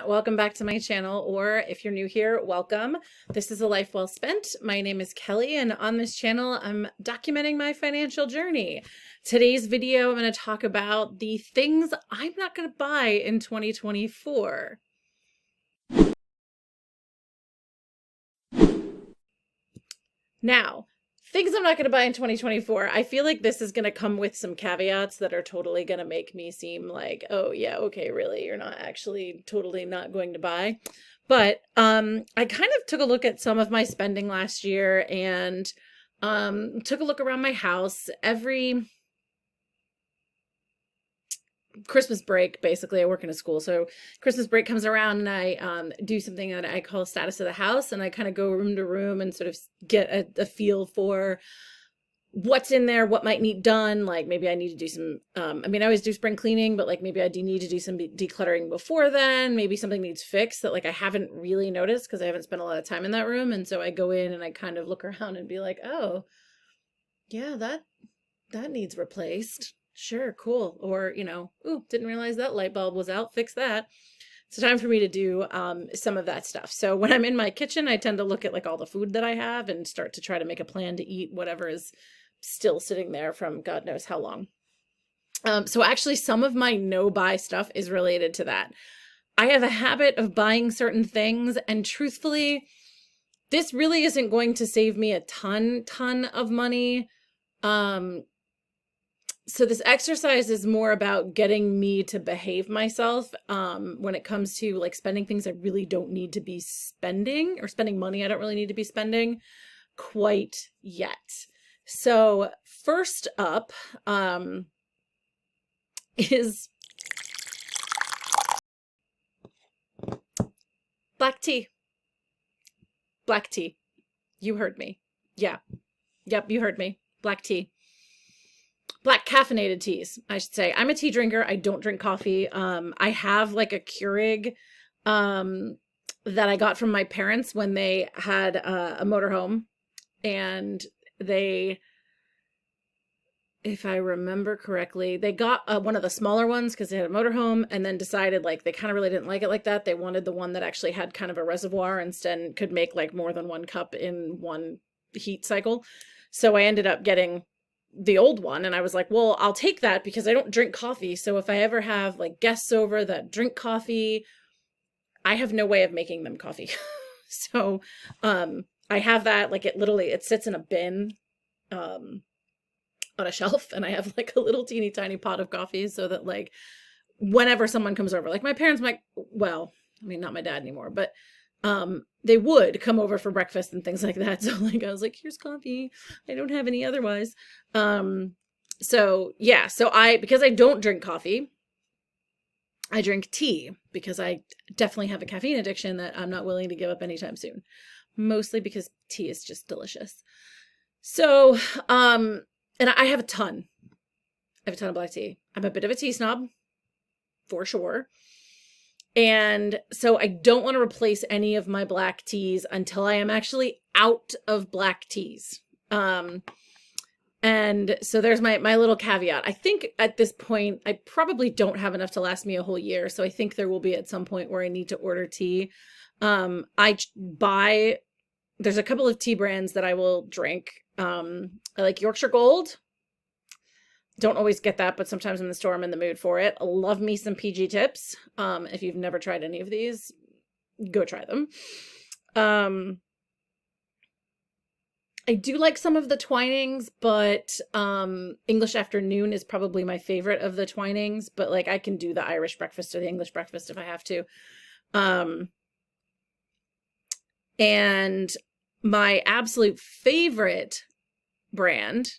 welcome back to my channel, or if you're new here, welcome. This is A Life Well Spent. My name is Kelly, and on this channel, I'm documenting my financial journey. Today's video, I'm going to talk about the things I'm not going to buy in 2024. Now, things I'm not going to buy in 2024. I feel like this is going to come with some caveats that are totally going to make me seem like, oh yeah, okay, really, you're not actually totally not going to buy. But I kind of took a look at some of my spending last year and took a look around my house. Every Christmas break, basically, I work in a school, so Christmas break comes around and I do something that I call status of the house, and I kind of go room to room and sort of get a feel for what's in there, what might need done. Like maybe I need to do some, I always do spring cleaning, but like maybe I do need to do some decluttering before then. Maybe something needs fixed that like I haven't really noticed because I haven't spent a lot of time in that room. And so I go in and I kind of look around and be like, oh, yeah, that needs replaced. Sure, cool. Or, ooh, didn't realize that light bulb was out, fix that. It's time for me to do some of that stuff. So when I'm in my kitchen, I tend to look at like all the food that I have and start to try to make a plan to eat whatever is still sitting there from God knows how long. So actually some of my no-buy stuff is related to that. I have a habit of buying certain things, and truthfully, this really isn't going to save me a ton of money. So this exercise is more about getting me to behave myself when it comes to like spending things I really don't need to be spending, or spending money I don't really need to be spending quite yet. So first up is black tea. Black tea. You heard me. Yeah. Yep, you heard me. Black tea. Black caffeinated teas, I should say. I'm a tea drinker. I don't drink coffee. I have like a Keurig that I got from my parents when they had a motorhome, and they, if I remember correctly, they got one of the smaller ones because they had a motorhome, and then decided like they kind of really didn't like it like that. They wanted the one that actually had kind of a reservoir instead, could make like more than one cup in one heat cycle. So I ended up getting the old one, and I was like, well, I'll take that because I don't drink coffee. So if I ever have like guests over that drink coffee, I have no way of making them coffee. So I have that, like it sits in a bin on a shelf, and I have like a little teeny tiny pot of coffee so that like whenever someone comes over, like my parents might, well, not my dad anymore, but they would come over for breakfast and things like that. So like, I was like, here's coffee. I don't have any otherwise. So yeah, because I don't drink coffee, I drink tea because I definitely have a caffeine addiction that I'm not willing to give up anytime soon. Mostly because tea is just delicious. So, and I have a ton. I have a ton of black tea. I'm a bit of a tea snob, for sure. And so I don't want to replace any of my black teas until I am actually out of black teas. And so there's my little caveat. I think at this point, I probably don't have enough to last me a whole year. So I think there will be at some point where I need to order tea. There's a couple of tea brands that I will drink. I like Yorkshire Gold. Don't always get that, but sometimes in the store I'm in the mood for it. I love me some PG Tips. If you've never tried any of these, go try them. I do like some of the Twinings, but English Afternoon is probably my favorite of the Twinings. But like I can do the Irish breakfast or the English breakfast if I have to. And my absolute favorite brand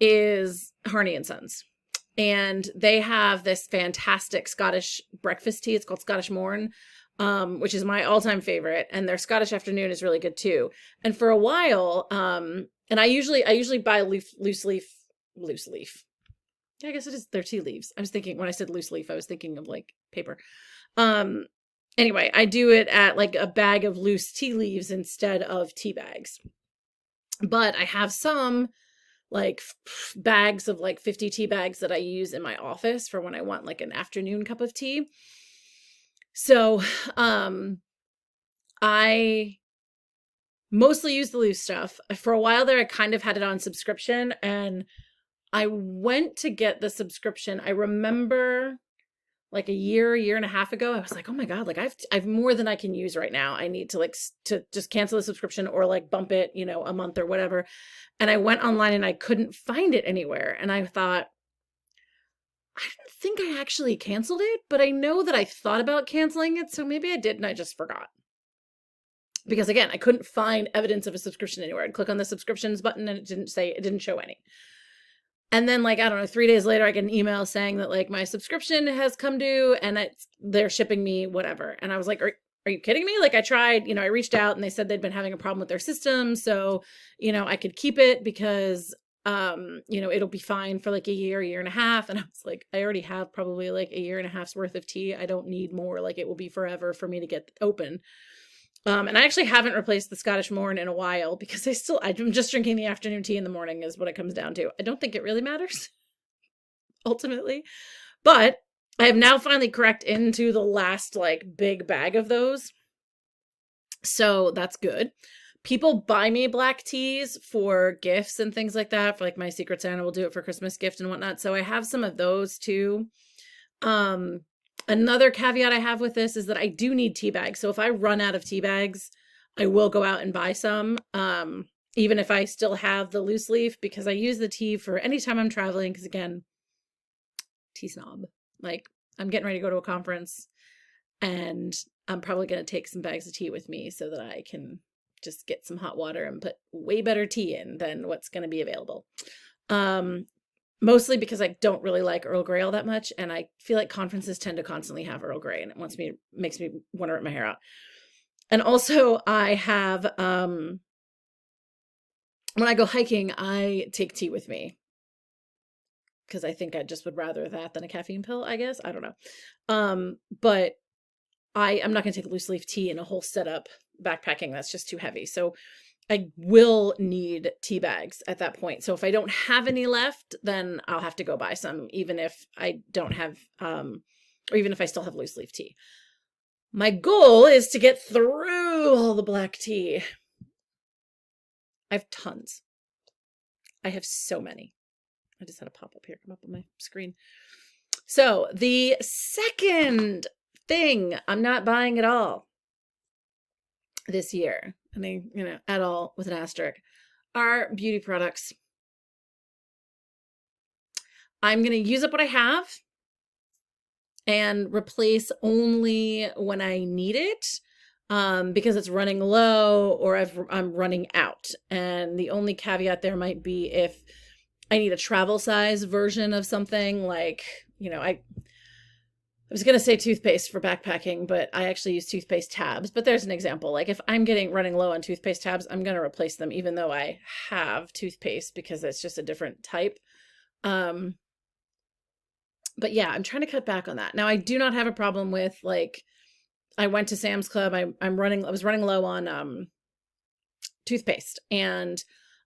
is Harney and Sons. And they have this fantastic Scottish breakfast tea. It's called Scottish Morn, which is my all-time favorite. And their Scottish Afternoon is really good too. And for a while, and I usually buy loose leaf. Yeah, I guess it is. They're tea leaves. I was thinking when I said loose leaf, I was thinking of like paper. Anyway, I do it at like a bag of loose tea leaves instead of tea bags. But I have some like bags of like 50 tea bags that I use in my office for when I want like an afternoon cup of tea. So, I mostly use the loose stuff. For a while there, I kind of had it on subscription, and I went to get the subscription. I remember like a year and a half ago, I was like, oh my God, like I've more than I can use right now. I need to like to just cancel the subscription or like bump it, a month or whatever. And I went online and I couldn't find it anywhere. And I thought, I don't think I actually canceled it, but I know that I thought about canceling it. So maybe I did and I just forgot. Because again, I couldn't find evidence of a subscription anywhere. I'd click on the subscriptions button and it didn't show any. And then like, I don't know, 3 days later, I get an email saying that like my subscription has come due and they're shipping me whatever. And I was like, are you kidding me? Like I tried, I reached out and they said they'd been having a problem with their system. So, I could keep it because, it'll be fine for like a year and a half. And I was like, I already have probably like a year and a half's worth of tea. I don't need more. Like it will be forever for me to get open. And I actually haven't replaced the Scottish Morn in a while because I'm just drinking the afternoon tea in the morning is what it comes down to. I don't think it really matters ultimately, but I have now finally cracked into the last like big bag of those. So that's good. People buy me black teas for gifts and things like that. For like my Secret Santa will do it for Christmas gift and whatnot. So I have some of those too. Another caveat I have with this is that I do need tea bags. So if I run out of tea bags, I will go out and buy some, even if I still have the loose leaf, because I use the tea for anytime I'm traveling. Because again, tea snob. Like I'm getting ready to go to a conference and I'm probably going to take some bags of tea with me so that I can just get some hot water and put way better tea in than what's going to be available. Mostly because I don't really like Earl Grey all that much. And I feel like conferences tend to constantly have Earl Grey and it makes me want to rip my hair out. And also I have, when I go hiking, I take tea with me because I think I just would rather that than a caffeine pill, I guess. I don't know. But I'm not going to take loose leaf tea in a whole setup backpacking. That's just too heavy. So I will need tea bags at that point. So if I don't have any left, then I'll have to go buy some, even if I don't have, or even if I still have loose leaf tea. My goal is to get through all the black tea. I have tons. I have so many. I just had a pop-up here come up on my screen. So the second thing I'm not buying at all this year, I mean, at all with an asterisk, are beauty products. I'm going to use up what I have and replace only when I need it, because it's running low or I'm running out. And the only caveat there might be if I need a travel size version of something like, I was going to say toothpaste for backpacking, but I actually use toothpaste tabs. But there's an example. Like if I'm running low on toothpaste tabs, I'm going to replace them even though I have toothpaste because it's just a different type. But yeah, I'm trying to cut back on that. Now I do not have a problem with like, I went to Sam's Club. I was running low on toothpaste and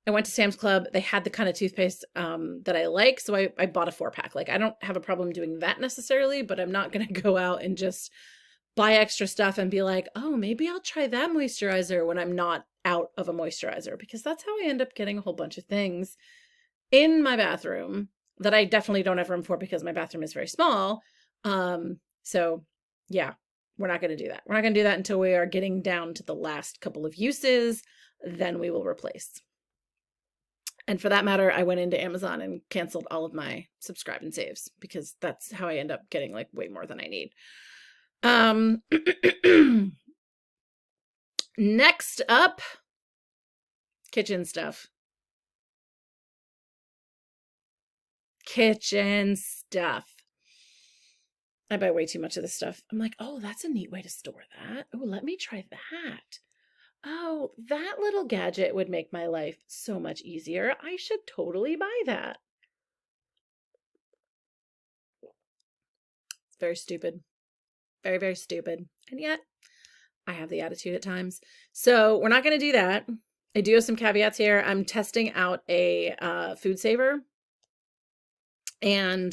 I went to Sam's Club. They had the kind of toothpaste that I like. So I bought a 4-pack. Like I don't have a problem doing that necessarily, but I'm not going to go out and just buy extra stuff and be like, oh, maybe I'll try that moisturizer when I'm not out of a moisturizer, because that's how I end up getting a whole bunch of things in my bathroom that I definitely don't have room for because my bathroom is very small. So yeah, we're not going to do that. We're not going to do that until we are getting down to the last couple of uses. Then we will replace. And for that matter, I went into Amazon and canceled all of my subscribe and saves because that's how I end up getting like way more than I need. Next up, kitchen stuff. Kitchen stuff. I buy way too much of this stuff. I'm like, oh, that's a neat way to store that. Oh, let me try that. Oh, that little gadget would make my life so much easier. I should totally buy that. It's very stupid. Very, very stupid. And yet, I have the attitude at times. So we're not going to do that. I do have some caveats here. I'm testing out a food saver. And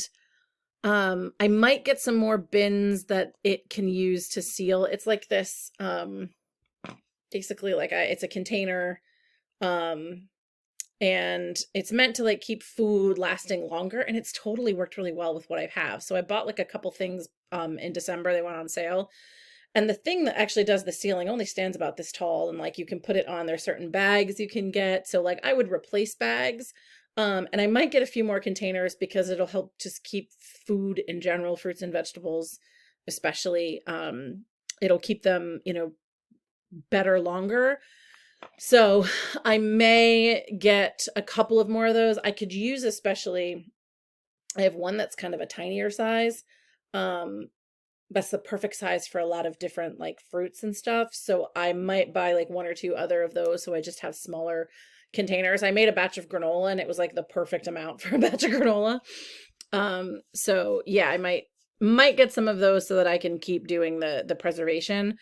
I might get some more bins that it can use to seal. It's like this, basically like it's a container, um, and it's meant to like keep food lasting longer, and it's totally worked really well with what I have. So I bought like a couple things in December. They went on sale. And the thing that actually does the sealing only stands about this tall, and like you can put it on, there's certain bags you can get. So like I would replace bags. And I might get a few more containers because it'll help just keep food in general, fruits and vegetables, especially. It'll keep them, better longer. So I may get a couple of more of those. I could use, especially, I have one that's kind of a tinier size. That's the perfect size for a lot of different like fruits and stuff. So I might buy like one or two other of those. So I just have smaller containers. I made a batch of granola and it was like the perfect amount for a batch of granola. So yeah, I might get some of those so that I can keep doing the preservation.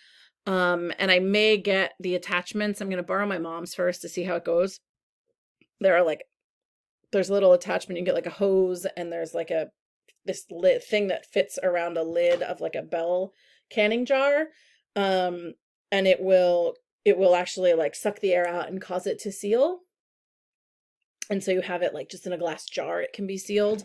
And I may get the attachments. I'm going to borrow my mom's first to see how it goes. There's a little attachment. You can get like a hose, and there's like this lid thing that fits around a lid of like a Bell canning jar. And it will actually like suck the air out and cause it to seal. And so you have it like just in a glass jar, it can be sealed,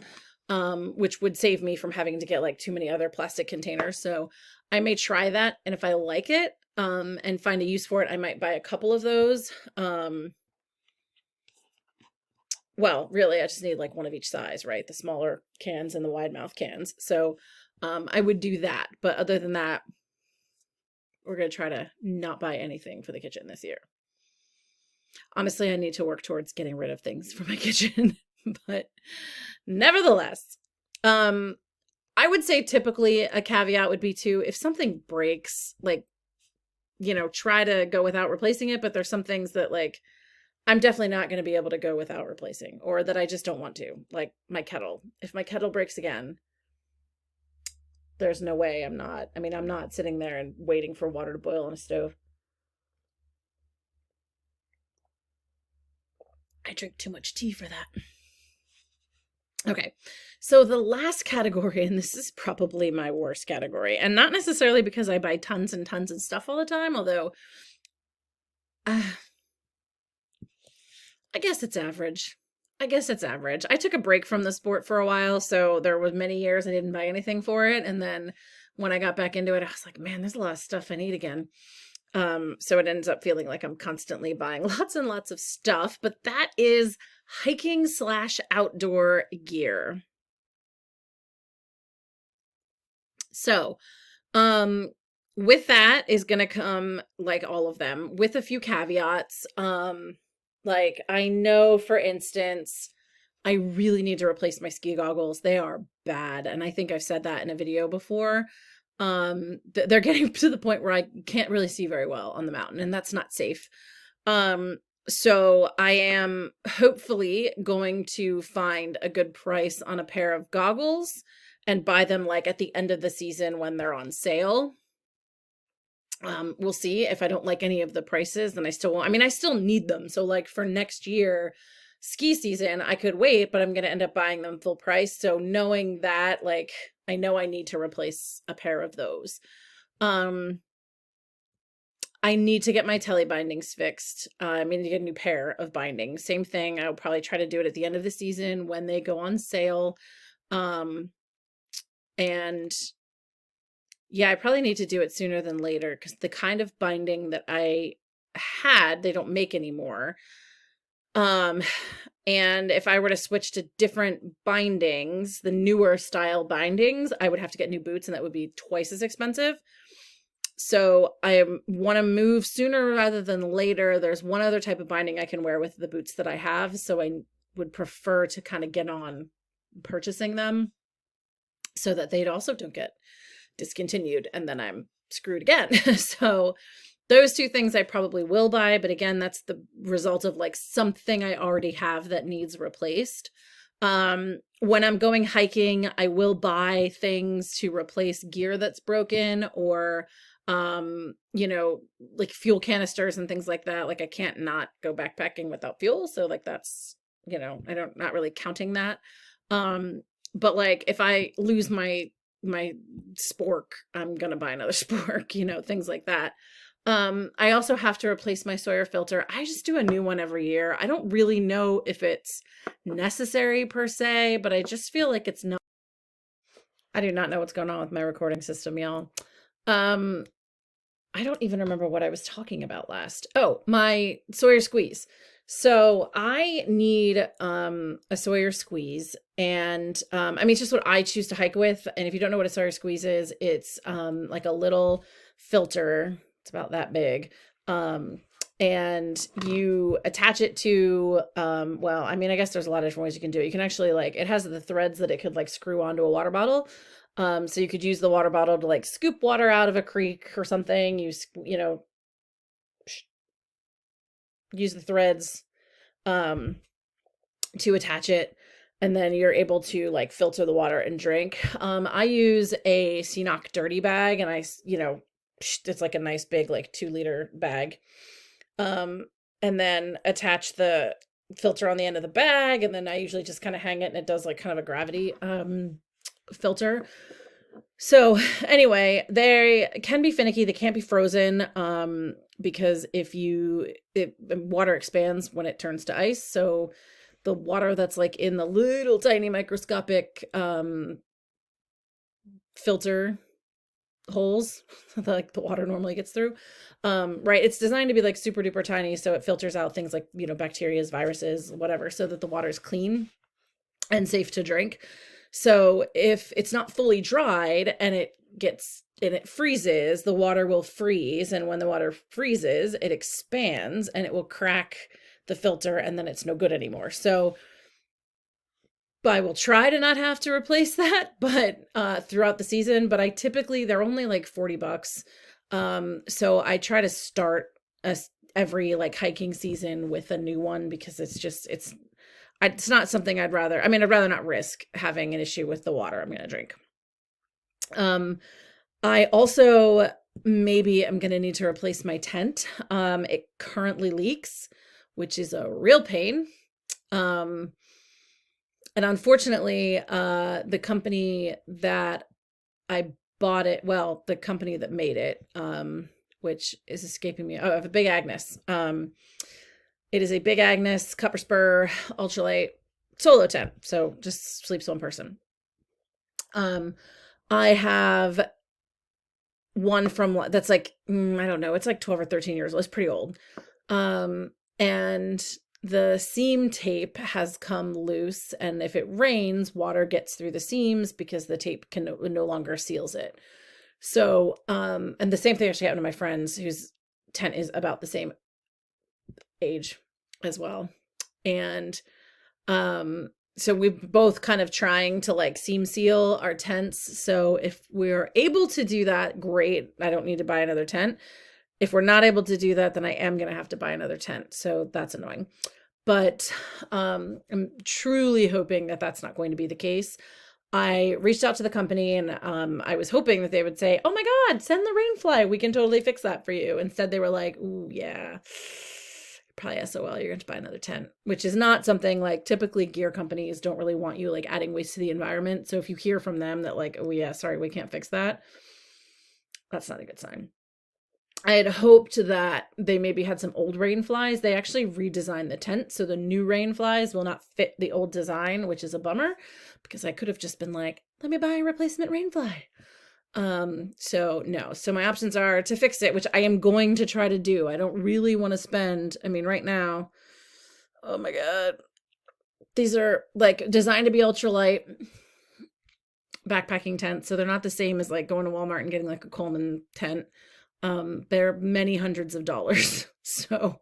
which would save me from having to get like too many other plastic containers. So I may try that. And if I like it, and find a use for it, I might buy a couple of those. Well, really, I just need like one of each size, right? The smaller cans and the wide mouth cans. So I would do that. But other than that, we're going to try to not buy anything for the kitchen this year. Honestly, I need to work towards getting rid of things for my kitchen. But nevertheless, I would say typically a caveat would be to, if something breaks, like, try to go without replacing it. But there's some things that like, I'm definitely not going to be able to go without replacing, or that I just don't want to, like my kettle. If my kettle breaks again, there's no way I'm not sitting there and waiting for water to boil on a stove. I drink too much tea for that. Okay. So the last category, and this is probably my worst category, and not necessarily because I buy tons and tons of stuff all the time, although I guess it's average. I took a break from the sport for a while, so there was many years I didn't buy anything for it. And then when I got back into it, I was like, man, there's a lot of stuff I need again. So it ends up feeling like I'm constantly buying lots and lots of stuff, but that is hiking/outdoor gear. So, with that is going to come, like all of them, with a few caveats. Like I know, for instance, I really need to replace my ski goggles. They are bad. And I think I've said that in a video before. They're getting to the point where I can't really see very well on the mountain, and that's not safe. So I am hopefully going to find a good price on a pair of goggles and buy them like at the end of the season when they're on sale. We'll see. If I don't like any of the prices, then I still won't. I still need them. So like for next year ski season, I could wait, but I'm going to end up buying them full price. So knowing that, like, I know I need to replace a pair of those. I need to get my telly bindings fixed. I need to get a new pair of bindings. Same thing. I'll probably try to do it at the end of the season when they go on sale. And yeah, I probably need to do it sooner than later, because the kind of binding that I had, they don't make anymore. And if I were to switch to different bindings, the newer style bindings, I would have to get new boots, and that would be twice as expensive. So I want to move sooner rather than later. There's one other type of binding I can wear with the boots that I have, so I would prefer to kind of get on purchasing them so that they also don't get discontinued and then I'm screwed again. So those two things I probably will buy, but again, that's the result of like something I already have that needs replaced. When I'm going hiking, I will buy things to replace gear that's broken, or like fuel canisters and things like that. Like I can't not go backpacking without fuel, so like that's, not really counting that. But like if I lose my spork, I'm gonna buy another spork, things like that. I also have to replace my Sawyer filter. I just do a new one every year. I don't really know if it's necessary per se, but I just feel like it's not. I do not know what's going on with my recording system, y'all. Um, I don't even remember what I was talking about last. Oh, my Sawyer squeeze. So I need a Sawyer squeeze, and I mean it's just what I choose to hike with. And if you don't know what a Sawyer squeeze is, it's like a little filter. It's about that big. And you attach it to well, I mean, I guess there's a lot of different ways you can do it. You can actually like it has the threads that it could like screw onto a water bottle. So you could use the water bottle to like scoop water out of a creek or something. Use the threads to attach it, and then you're able to like filter the water and drink. I use a CNOC dirty bag, and it's like a nice big like 2-liter bag. And then attach the filter on the end of the bag, and then I usually just kind of hang it, and it does like kind of a gravity filter. So anyway, they can be finicky. They can't be frozen because if water expands when it turns to ice. So the water that's like in the little tiny microscopic filter holes like the water normally gets through, right, it's designed to be like super duper tiny, so it filters out things like bacteria, viruses, whatever, so that the water is clean and safe to drink. So if it's not fully dried and it freezes, the water will freeze. And when the water freezes, it expands and it will crack the filter, and then it's no good anymore. So I will try to not have to replace that, but throughout the season, but they're only like $40. So I try to start every like hiking season with a new one, because it's not something I'd rather not risk having an issue with the water I'm going to drink. I also maybe am going to need to replace my tent. It currently leaks, which is a real pain. And unfortunately, the company that I bought it, well, the company that made it, which is escaping me. Oh, the Big Agnes. It is a Big Agnes Copper Spur ultralight solo tent. So just sleeps one person. I have one that's like, I don't know, it's like 12 or 13 years old. It's pretty old. And the seam tape has come loose, and if it rains, water gets through the seams because the tape can no longer seals it. So, and the same thing actually happened to my friends whose tent is about the same age as well. And, so we've both kind of trying to like seam seal our tents. So if we're able to do that, great. I don't need to buy another tent. If we're not able to do that, then I am going to have to buy another tent. So that's annoying. But I'm truly hoping that that's not going to be the case. I reached out to the company, and I was hoping that they would say, "Oh my God, send the Rainfly. We can totally fix that for you." Instead, they were like, "Ooh, yeah, probably SOL. You're going to buy another tent," which is not something like typically gear companies don't really want you like adding waste to the environment. So if you hear from them that like, "Oh yeah, sorry, we can't fix that," that's not a good sign. I had hoped that they maybe had some old Rainflies. They actually redesigned the tent, so the new Rainflies will not fit the old design, which is a bummer, because I could have just been like, let me buy a replacement Rainfly. So no. So my options are to fix it, which I am going to try to do. I don't really want to spend, right now, oh my God, these are like designed to be ultralight backpacking tents, so they're not the same as like going to Walmart and getting like a Coleman tent. They're many hundreds of dollars. So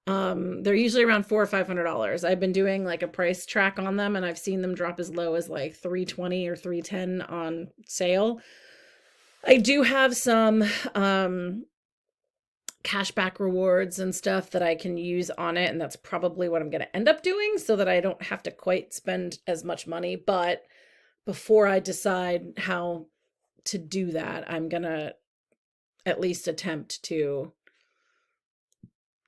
they're usually around $400 or $500. I've been doing like a price track on them, and I've seen them drop as low as like $320 or $310 on sale. I do have some cashback rewards and stuff that I can use on it, and that's probably what I'm going to end up doing, so that I don't have to quite spend as much money. But before I decide how to do that, I'm going to at least attempt to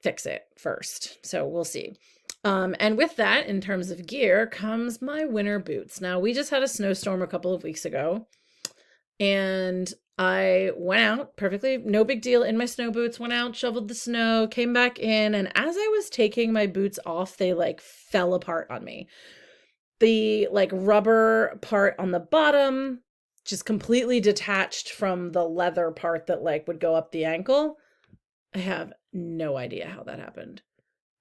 fix it first. So we'll see. And with that, in terms of gear, comes my winter boots. Now, we just had a snowstorm a couple of weeks ago, and I went out perfectly, no big deal, in my snow boots, went out, shoveled the snow, came back in, and as I was taking my boots off, they like fell apart on me. The like rubber part on the bottom just completely detached from the leather part that like would go up the ankle. I have no idea how that happened.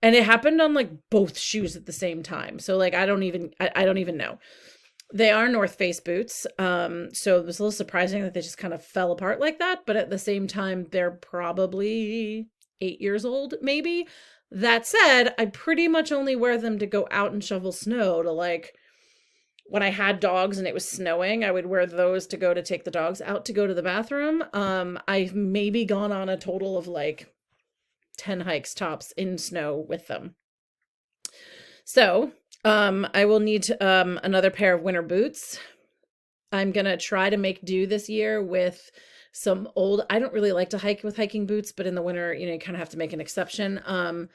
And it happened on like both shoes at the same time. So like I don't even know. They are North Face boots. So it was a little surprising that they just kind of fell apart like that, but at the same time they're probably 8 years old maybe. That said, I pretty much only wear them to go out and shovel snow, to like when I had dogs and it was snowing, I would wear those to go to take the dogs out to go to the bathroom. I've maybe gone on a total of like 10 hikes tops in snow with them. So, I will need another pair of winter boots. I'm going to try to make do this year with some old, I don't really like to hike with hiking boots, but in the winter, you know, you kind of have to make an exception. And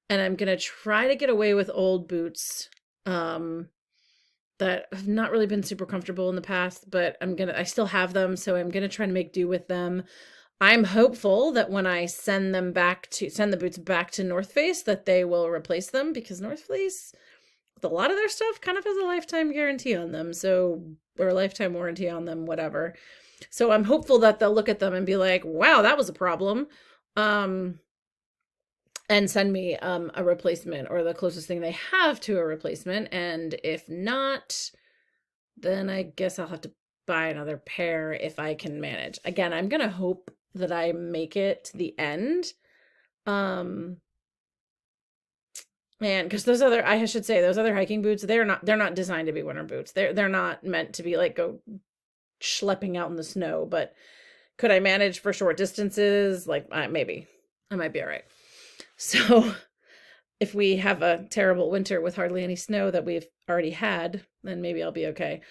I'm going to try to get away with old boots that have not really been super comfortable in the past, but I still have them, so I'm going to try to make do with them. I'm hopeful that when I send the boots back to North Face, that they will replace them, because North Face, with a lot of their stuff, kind of has a lifetime guarantee on them. So, or a lifetime warranty on them, whatever. So I'm hopeful that they'll look at them and be like, wow, that was a problem. And send me a replacement, or the closest thing they have to a replacement. And if not, then I guess I'll have to buy another pair if I can manage. Again, I'm going to hope that I make it to the end. And because I should say, those other hiking boots, they're not designed to be winter boots. They're not meant to be like go schlepping out in the snow, but could I manage for short distances? Like maybe I might be all right. So if we have a terrible winter with hardly any snow that we've already had, then maybe I'll be okay.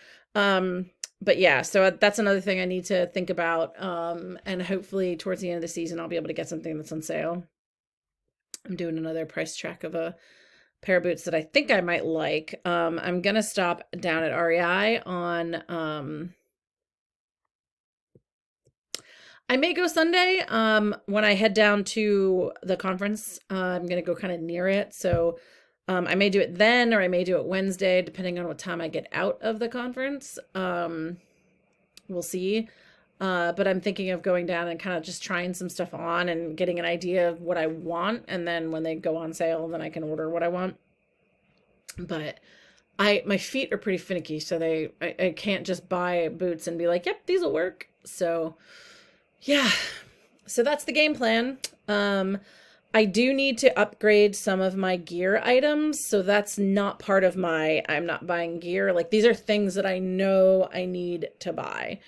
But yeah, so that's another thing I need to think about. And hopefully towards the end of the season, I'll be able to get something that's on sale. I'm doing another price check of a pair of boots that I think I might like. I'm going to stop down at REI on, I may go Sunday. When I head down to the conference, I'm going to go kind of near it. So, I may do it then, or I may do it Wednesday, depending on what time I get out of the conference. We'll see. But I'm thinking of going down and kind of just trying some stuff on and getting an idea of what I want. And then when they go on sale, then I can order what I want. But my feet are pretty finicky, so I can't just buy boots and be like, yep, these will work. So yeah, so that's the game plan. I do need to upgrade some of my gear items, so that's not part of I'm not buying gear. Like, these are things that I know I need to buy.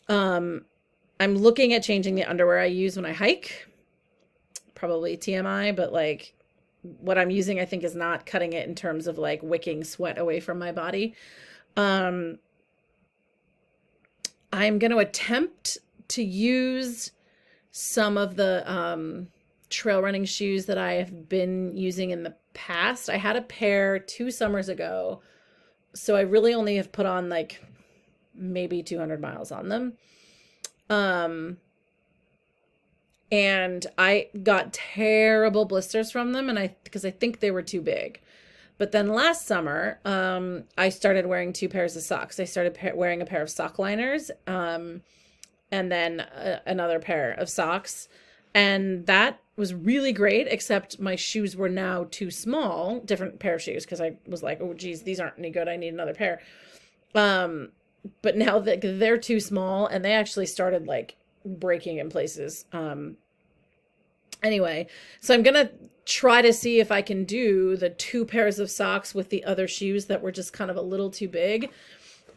I'm looking at changing the underwear I use when I hike. Probably TMI, but like what I'm using, I think, is not cutting it in terms of like wicking sweat away from my body. I'm going to attempt to use some of the trail running shoes that I have been using in the past. I had a pair 2 summers ago, so I really only have put on like maybe 200 miles on them. And I got terrible blisters from them, because I think they were too big. But then last summer, I started wearing 2 pairs of socks. I started wearing a pair of sock liners, and then another pair of socks. And that was really great, except my shoes were now too small, different pair of shoes, because I was like, oh, geez, these aren't any good. I need another pair. But now that they're too small, and they actually started like breaking in places. Anyway, so I'm going to try to see if I can do the 2 pairs of socks with the other shoes that were just kind of a little too big,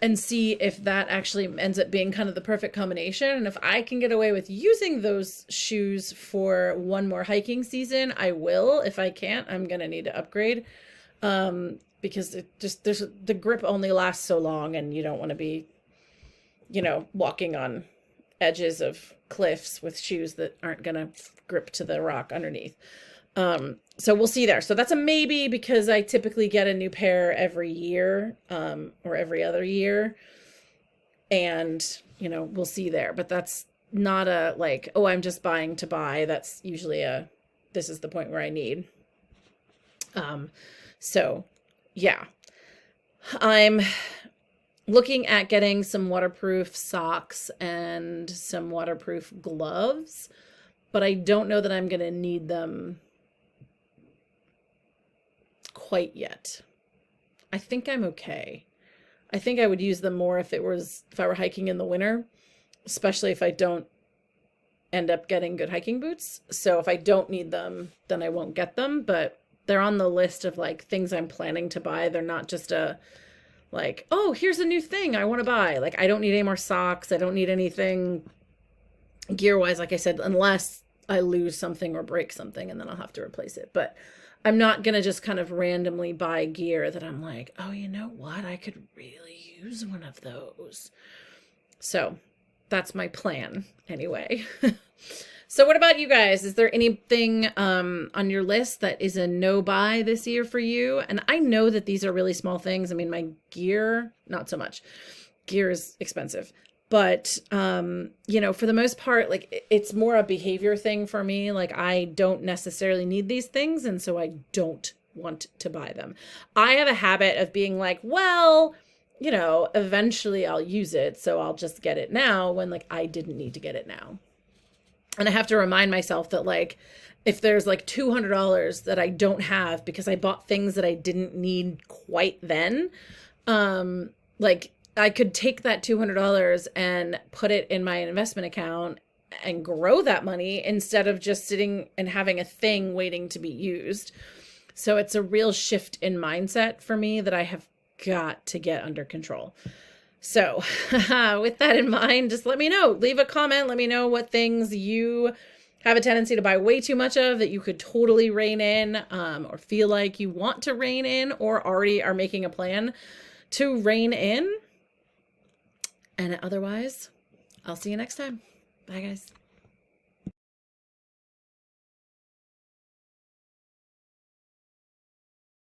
and see if that actually ends up being kind of the perfect combination. And if I can get away with using those shoes for one more hiking season, I will. If I can't, I'm going to need to upgrade. Because the grip only lasts so long, and you don't want to be, walking on edges of cliffs with shoes that aren't going to grip to the rock underneath. So we'll see there. So that's a maybe because I typically get a new pair every year, or every other year. And, you know, we'll see there. But that's not a like, oh, I'm just buying to buy. That's usually a, this is the point where I need. So yeah, I'm looking at getting some waterproof socks and some waterproof gloves, but I don't know that I'm going to need them quite yet. I think I'm okay. I think I would use them more if I were hiking in the winter, especially if I don't end up getting good hiking boots. So if I don't need them, then I won't get them, but they're on the list of like things I'm planning to buy. They're not just a like, oh, here's a new thing I want to buy. Like I don't need any more socks. I don't need anything gear-wise, like I said, unless I lose something or break something and then I'll have to replace it. But I'm not going to just kind of randomly buy gear that I'm like, oh, you know what? I could really use one of those. So that's my plan anyway. So what about you guys? Is there anything on your list that is a no buy this year for you? And I know that these are really small things. I mean, my gear, not so much. Gear is expensive. But, you know, for the most part, like it's more a behavior thing for me. Like I don't necessarily need these things. And so I don't want to buy them. I have a habit of being like, well, you know, eventually I'll use it. So I'll just get it now when like I didn't need to get it now. And I have to remind myself that like, if there's like $200 that I don't have because I bought things that I didn't need quite then, like I could take that $200 and put it in my investment account and grow that money instead of just sitting and having a thing waiting to be used. So it's a real shift in mindset for me that I have got to get under control. So with that in mind, just let me know, leave a comment. Let me know what things you have a tendency to buy way too much of that you could totally rein in, or feel like you want to rein in, or already are making a plan to rein in. And otherwise, I'll see you next time. Bye, guys.